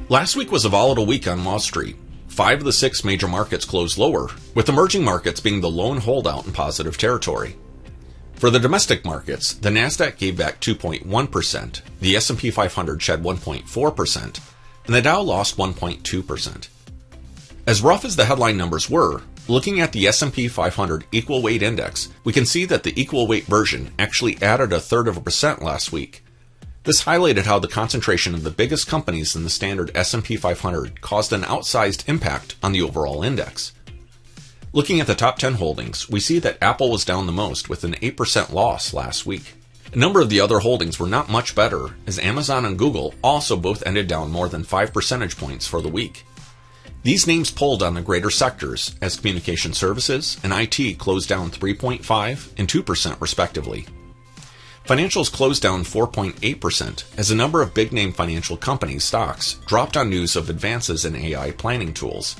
Last week was a volatile week on Wall Street. 5 of the 6 major markets closed lower, with emerging markets being the lone holdout in positive territory. For the domestic markets, the Nasdaq gave back 2.1%, the S&P 500 shed 1.4%, and the Dow lost 1.2%. As rough as the headline numbers were, looking at the S&P 500 equal weight index, we can see that the equal weight version actually added 0.33% last week. This highlighted how the concentration of the biggest companies in the standard S&P 500 caused an outsized impact on the overall index. Looking at the top 10 holdings, we see that Apple was down the most with an 8% loss last week. A number of the other holdings were not much better, as Amazon and Google also both ended down more than 5 percentage points for the week. These names pulled on the greater sectors, as communication services and IT closed down 3.5% and 2% respectively. Financials closed down 4.8% as a number of big-name financial companies' stocks dropped on news of advances in AI planning tools.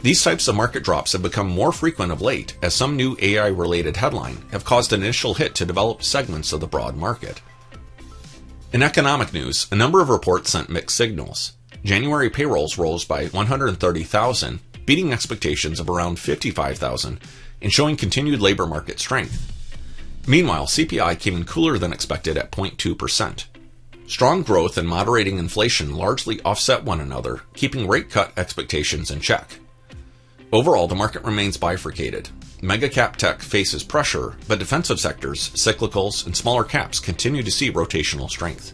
These types of market drops have become more frequent of late as some new AI-related headline have caused an initial hit to developed segments of the broad market. In economic news, a number of reports sent mixed signals. January payrolls rose by 130,000, beating expectations of around 55,000 and showing continued labor market strength. Meanwhile, CPI came in cooler than expected at 0.2%. Strong growth and moderating inflation largely offset one another, keeping rate cut expectations in check. Overall, the market remains bifurcated. Mega-cap tech faces pressure, but defensive sectors, cyclicals, and smaller caps continue to see rotational strength.